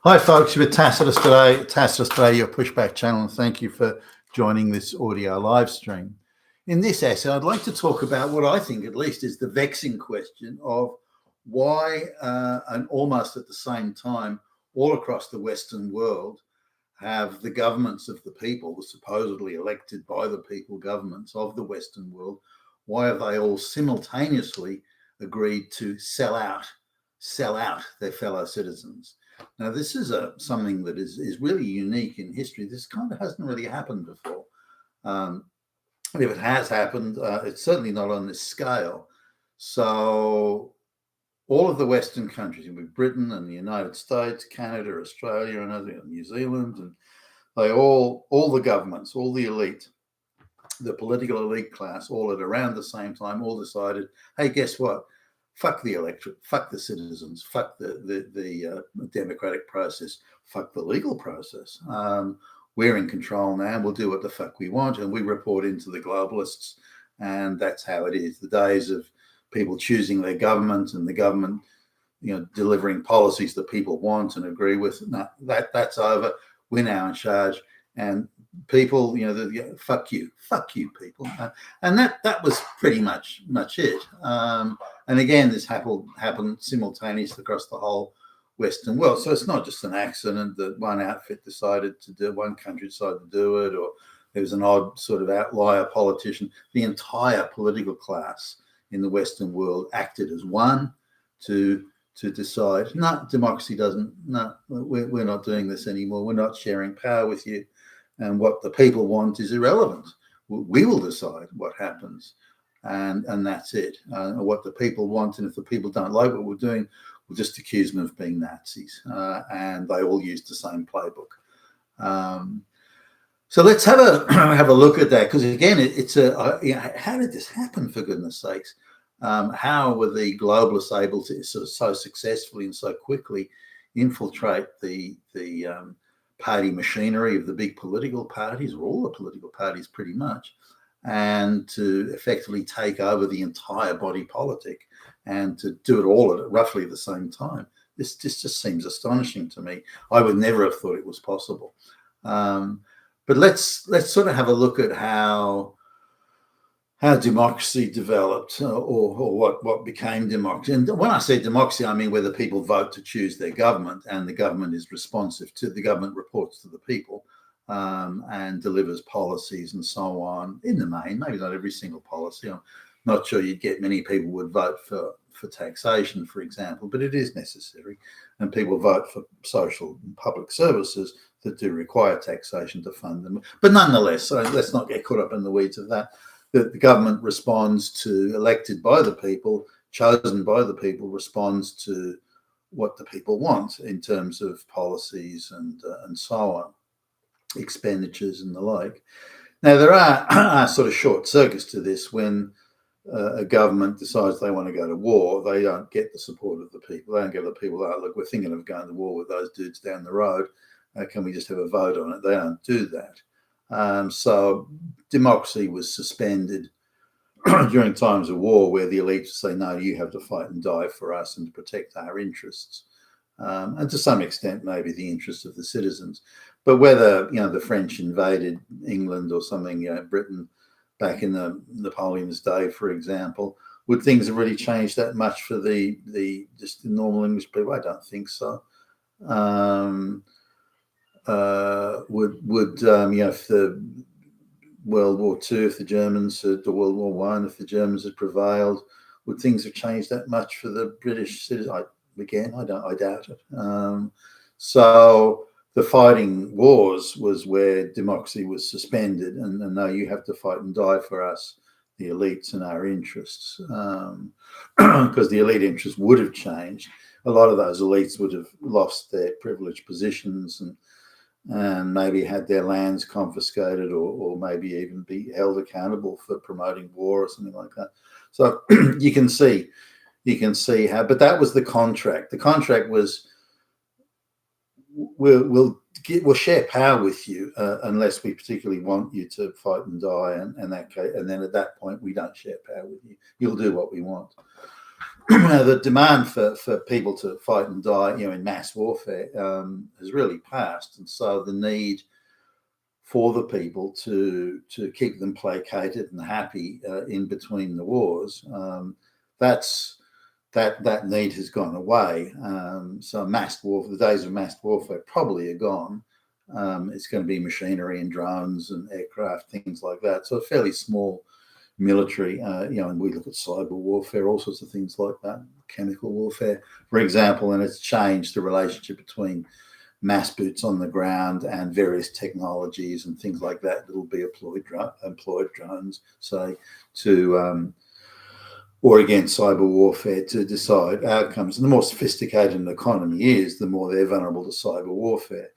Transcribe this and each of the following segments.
Hi, folks. With Tacitus today, your pushback channel. And thank you for joining this audio live stream. In this essay, I'd like to talk about what I think, at least, is the vexing question of why, and almost at the same time, all across the Western world, have the governments of the people, the supposedly elected by the people governments of the Western world, why have they all simultaneously agreed to sell out their fellow citizens? Now, this is something that is really unique in history. This kind of hasn't really happened before. And if it has happened, it's certainly not on this scale. So all of the Western countries, with Britain and the United States, Canada, Australia, and New Zealand, and all the governments, all the elite, the political elite class, all at around the same time, all decided, hey, guess what? Fuck the electorate, fuck the citizens, fuck the democratic process, fuck the legal process. We're in control now, and we'll do what the fuck we want, and we report into the globalists, and that's how it is. The days of people choosing their government and the government, delivering policies that people want and agree with, no, that's over. We're now in charge, and people, fuck you, people, and that was pretty much it. And again, this happened simultaneously across the whole Western world. So it's not just an accident that one outfit decided to do, one country decided to do it, or there was an odd sort of outlier politician. The entire political class in the Western world acted as one to decide, no, democracy doesn't, no, we're not doing this anymore. We're not sharing power with you. And what the people want is irrelevant. We will decide what happens. And that's it. What the people want, and if the people don't like what we're doing, we'll just accuse them of being Nazis. And they all use the same playbook. So let's have a look at that, because again, it's how did this happen, for goodness sakes? How were the globalists able to so successfully and so quickly infiltrate the party machinery of the big political parties, or all the political parties pretty much, and to effectively take over the entire body politic and to do it all at roughly the same time? This just seems astonishing to me. I would never have thought it was possible. But let's sort of have a look at how democracy developed, or what became democracy. And when I say democracy, I mean where the people vote to choose their government, and the government is responsive to the government, reports to the people, and delivers policies and so on. In the main, maybe not every single policy. I'm not sure you'd get many people would vote for taxation, for example, but it is necessary, and people vote for social and public services that do require taxation to fund them. But nonetheless, so let's not get caught up in the weeds of that. The government responds to, elected by the people, chosen by the people, responds to what the people want in terms of policies and so on, expenditures and the like. Now, there are sort of short circuits to this. When a government decides they want to go to war, they don't get the support of the people. They don't get the people, oh, look, we're thinking of going to war with those dudes down the road. Can we just have a vote on it? They don't do that. So democracy was suspended during times of war, where the elites say, no, you have to fight and die for us and to protect our interests. And to some extent, maybe the interests of the citizens. But whether, the French invaded England or something, Britain back in the Napoleon's day, for example, would things have really changed that much for the normal English people? I don't think so. If the World War II, if the Germans had, the World War I, if the Germans had prevailed, would things have changed that much for the British citizens? I doubt it. So the fighting wars was where democracy was suspended, and now you have to fight and die for us, the elites, and our interests, because the elite interests would have changed. A lot of those elites would have lost their privileged positions and maybe had their lands confiscated, or maybe even be held accountable for promoting war or something like that. So you can see how, but that was the contract. The contract was, we'll share power with you unless we particularly want you to fight and die, and that case, and then at that point we don't share power with you. You'll do what we want. the demand for people to fight and die, in mass warfare, has really passed, and so the need for the people to keep them placated and happy in between the wars, that need has gone away. So the days of mass warfare probably are gone. It's going to be machinery and drones and aircraft, things like that. So a fairly small military, and we look at cyber warfare, all sorts of things like that, chemical warfare, for example, and it's changed the relationship between mass boots on the ground and various technologies and things like that will be employed drones, say, to or again cyber warfare to decide outcomes. And the more sophisticated an economy is, the more they're vulnerable to cyber warfare.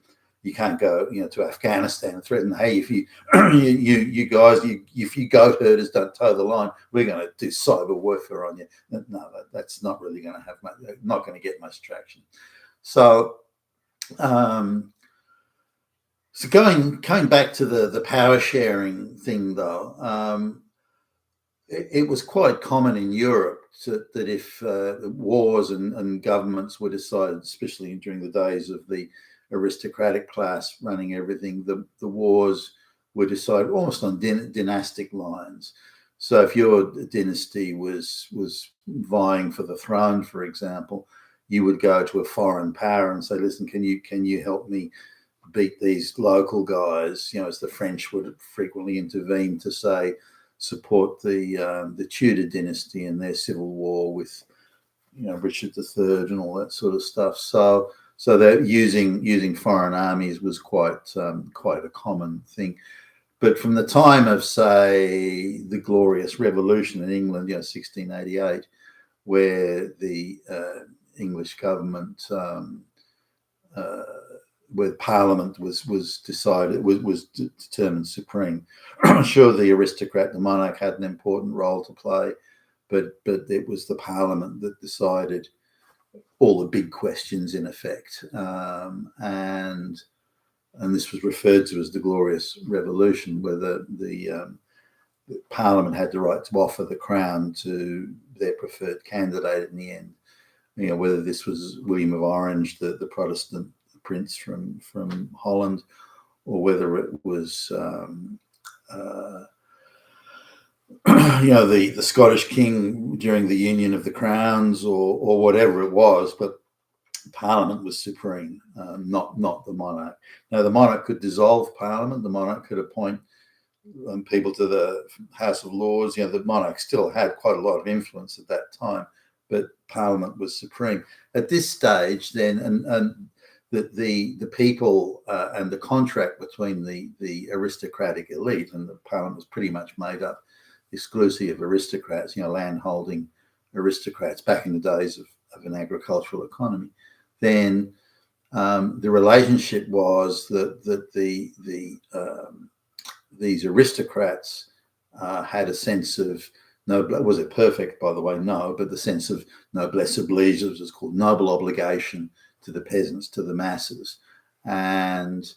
You can't go, to Afghanistan and threaten, hey, if you guys, if you goat herders don't toe the line, we're going to do cyber warfare on you. No, that's not really going to have much, not going to get much traction. So, going back to the power sharing thing, though, it was quite common in Europe that if wars and governments were decided, especially during the days of the aristocratic class running everything, the wars were decided almost on dynastic lines. So if your dynasty was vying for the throne, for example, you would go to a foreign power and say, listen, can you help me beat these local guys? As the French would frequently intervene to say, support the Tudor dynasty in their civil war with, Richard III and all that sort of stuff. So that using foreign armies was quite a common thing. But from the time of, say, the Glorious Revolution in England, 1688, where the English government, where Parliament was determined supreme. Sure, the aristocrat, the monarch, had an important role to play, but it was the Parliament that decided all the big questions, in effect, and this was referred to as the Glorious Revolution, where the Parliament had the right to offer the crown to their preferred candidate in the end. Whether this was William of Orange, the Protestant prince from Holland, or whether it was the Scottish king during the Union of the Crowns, or whatever it was, but Parliament was supreme, not the monarch. Now, the monarch could dissolve Parliament. The monarch could appoint people to the House of Lords. The monarch still had quite a lot of influence at that time, but Parliament was supreme. At this stage, then, and the people and the contract between the aristocratic elite and the Parliament was pretty much made up exclusively of aristocrats, land-holding aristocrats back in the days of an agricultural economy. Then the relationship was that these aristocrats had a sense of noblesse. Was it perfect, by the way? No, but the sense of noblesse oblige, which is called noble obligation to the peasants, to the masses, and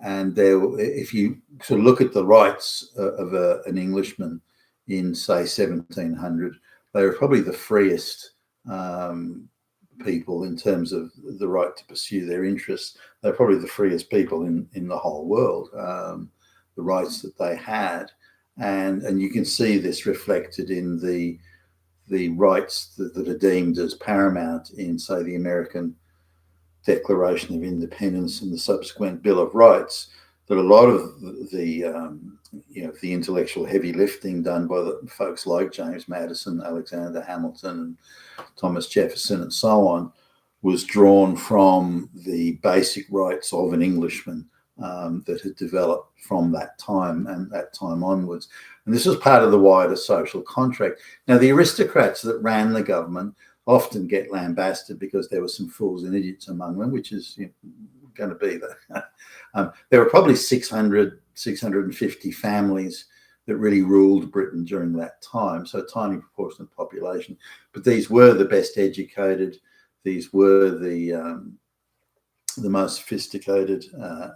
there, if you sort of look at the rights of an Englishman in, say, 1700, they were probably the freest people in terms of the right to pursue their interests. They're probably the freest people in the whole world, the rights that they had. And you can see this reflected in the rights that are deemed as paramount in, say, the American Declaration of Independence and the subsequent Bill of Rights, that a lot of the intellectual heavy lifting done by the folks like James Madison, Alexander Hamilton, and Thomas Jefferson, and so on, was drawn from the basic rights of an Englishman that had developed from that time and that time onwards. And this was part of the wider social contract. Now, the aristocrats that ran the government often get lambasted because there were some fools and idiots among them, which is going to be there. There were probably 650 families that really ruled Britain during that time, so a tiny proportion of the population. But these were the best educated. These were the most sophisticated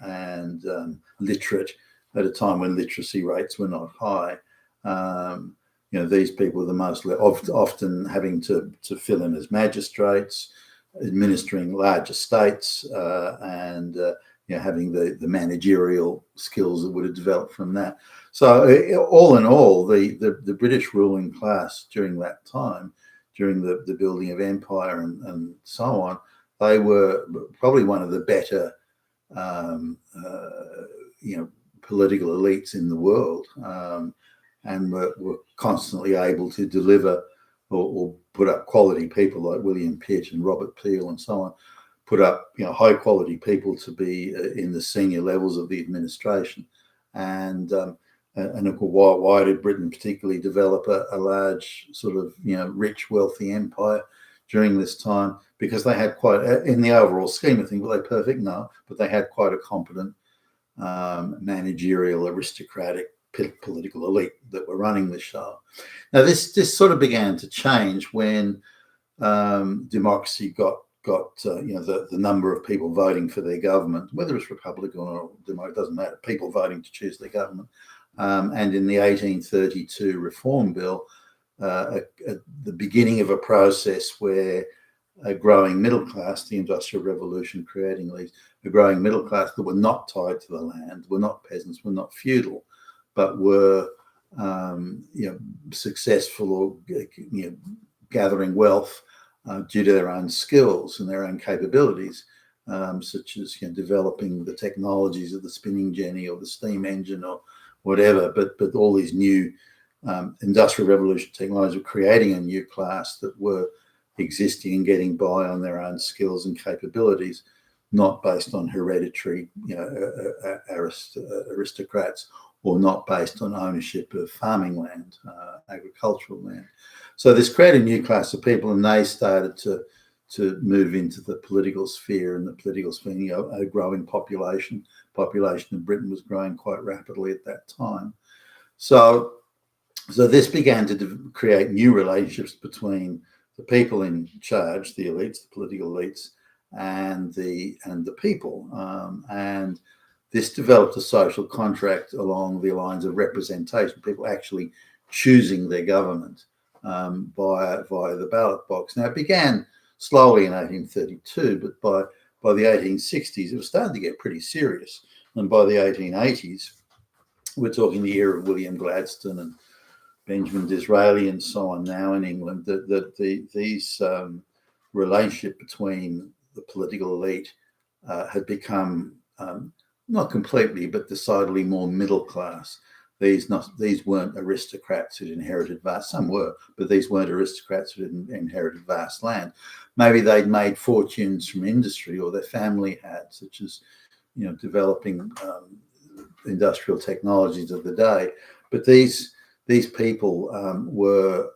and literate at a time when literacy rates were not high. these people were the most often having to fill in as magistrates, administering large estates, and having the managerial skills that would have developed from that. So all in all, the British ruling class during that time, during the building of empire and so on, they were probably one of the better political elites in the world, and were constantly able to deliver or put up quality people like William Pitt and Robert Peel and so on, put up high quality people to be in the senior levels of the administration. And why did Britain particularly develop a large sort of rich, wealthy empire during this time? Because they had quite, in the overall scheme of things, were they perfect? No, but they had quite a competent managerial, aristocratic, political elite that were running the show. Now, this sort of began to change when democracy got the number of people voting for their government, whether it's Republican or Democrat, doesn't matter, people voting to choose their government. And in the 1832 Reform Bill, at the beginning of a process where a growing middle class, the Industrial Revolution creating a growing middle class that were not tied to the land, were not peasants, were not feudal, but were successful or gathering wealth due to their own skills and their own capabilities, such as developing the technologies of the spinning jenny or the steam engine or whatever. But all these new Industrial Revolution technologies were creating a new class that were existing and getting by on their own skills and capabilities, not based on hereditary aristocrats, or not based on ownership of farming land, agricultural land. So this created a new class of people, and they started to move into the political sphere. And the political sphere, a growing population of Britain was growing quite rapidly at that time. So this began to create new relationships between the people in charge, the elites, the political elites, and the people, and this developed a social contract along the lines of representation, people actually choosing their government via the ballot box. Now, it began slowly in 1832, but by the 1860s, it was starting to get pretty serious. And by the 1880s, we're talking the era of William Gladstone and Benjamin Disraeli and so on now in England, these relationship between the political elite had become not completely, but decidedly more middle class. These weren't aristocrats who'd inherited vast, some were, but these weren't aristocrats who'd inherited vast land. Maybe they'd made fortunes from industry, or their family had, such as developing industrial technologies of the day. But these people were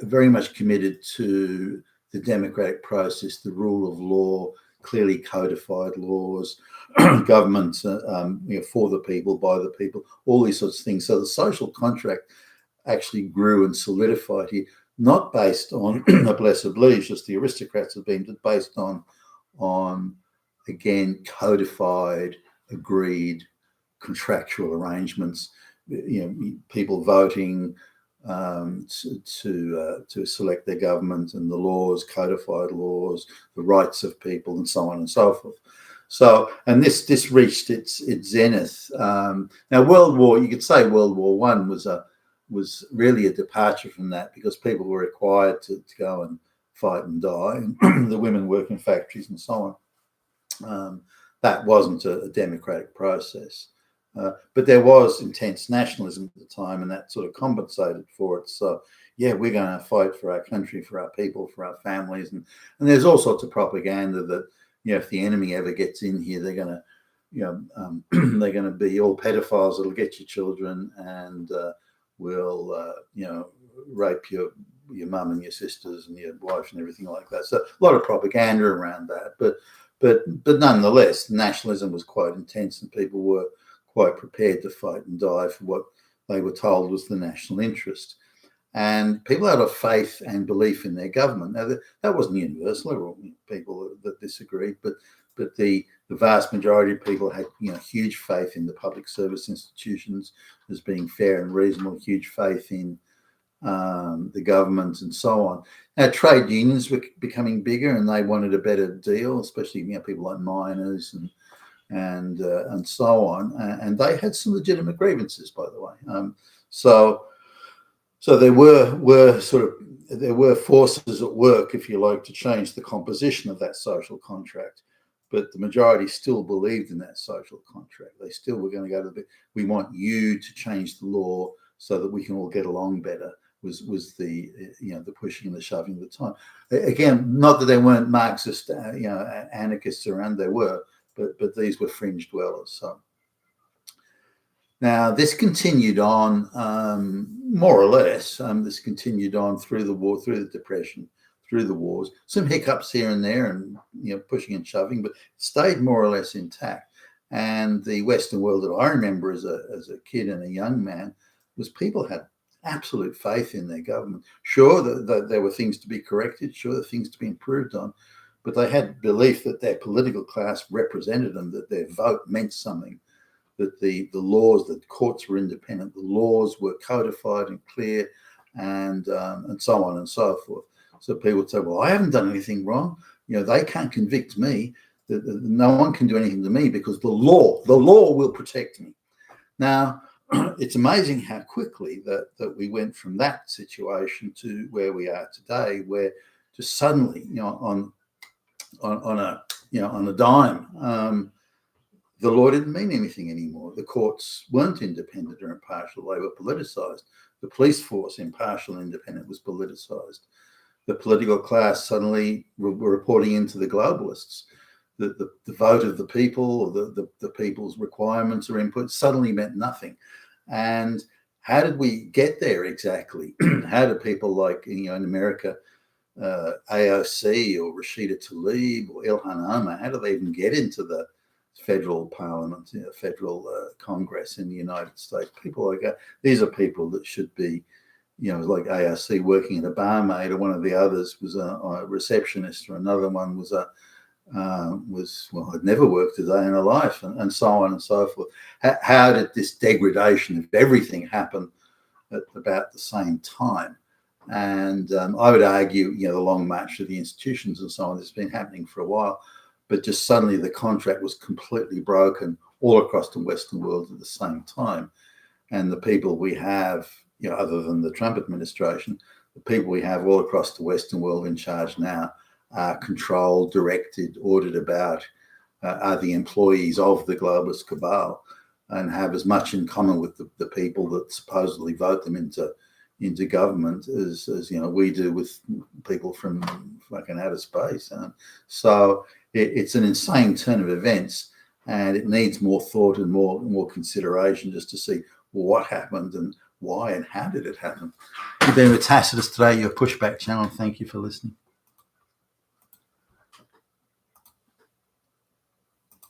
very much committed to the democratic process, the rule of law, clearly codified laws, government for the people, by the people, all these sorts of things. So the social contract actually grew and solidified here, not based on noblesse oblige, as the aristocrats have been, but based on again codified, agreed, contractual arrangements. People voting to select their government, and the laws, codified laws, the rights of people, and so on and so forth. So, and this reached its zenith. Now, you could say World War One was really a departure from that, because people were required to go and fight and die, and the women work in factories and so on. That wasn't a democratic process. But there was intense nationalism at the time, and that sort of compensated for it. So, yeah, we're going to fight for our country, for our people, for our families, and there's all sorts of propaganda that if the enemy ever gets in here, they're going to they're going to be all pedophiles that'll get your children, and will rape your mum and your sisters and your wife and everything like that. So a lot of propaganda around that, but nonetheless, nationalism was quite intense, and people were quite prepared to fight and die for what they were told was the national interest. And people had a faith and belief in their government. Now, that wasn't universal. There were people that disagreed, but the vast majority of people had huge faith in the public service institutions as being fair and reasonable, huge faith in the government, and so on. Now, trade unions were becoming bigger, and they wanted a better deal, especially people like miners and so on. And they had some legitimate grievances, by the way. So there were forces at work, if you like, to change the composition of that social contract. But the majority still believed in that social contract. They still were going to go to we want you to change the law so that we can all get along better. Was the the pushing and the shoving of the time. Again, not that there weren't Marxist anarchists around. There were, but these were fringe dwellers. So now this continued on more or less. This continued on through the war, through the Depression, through the wars. Some hiccups here and there, and pushing and shoving, but it stayed more or less intact. And the Western world that I remember as a kid and a young man was people had absolute faith in their government. Sure, that there were things to be corrected, sure, there were things to be improved on, but they had belief that their political class represented them, that their vote meant something, that the laws, that courts were independent, the laws were codified and clear, and so on and so forth. So people would say, well, I haven't done anything wrong. They can't convict me. No one can do anything to me because the law will protect me. Now, it's amazing how quickly that we went from that situation to where we are today, where just suddenly, on a dime, the law didn't mean anything anymore. The courts weren't independent or impartial; they were politicized. The police force, impartial and independent, was politicized. The political class suddenly were reporting into the globalists. The vote of the people, or the people's requirements or input, suddenly meant nothing. And how did we get there exactly? How do people like in America, AOC or Rashida Tlaib or Ilhan Omar, how do they even get into the federal parliament, federal Congress in the United States? People like that. These are people that should be, like AOC working at a barmaid, or one of the others was a receptionist, or another one was had never worked a day in her life, and so on and so forth. How did this degradation of everything happen at about the same time? And I would argue, the long march of the institutions and so on has been happening for a while, but just suddenly the contract was completely broken all across the Western world at the same time. And the people we have, other than the Trump administration, the people we have all across the Western world in charge now are controlled, directed, ordered about, are the employees of the globalist cabal, and have as much in common with the people that supposedly vote them into government as we do with people from fucking outer space. So it's an insane turn of events, and it needs more thought and more consideration just to see what happened and why and how did it happen. You've been with Tacitus today, your Pushback channel. Thank you for listening.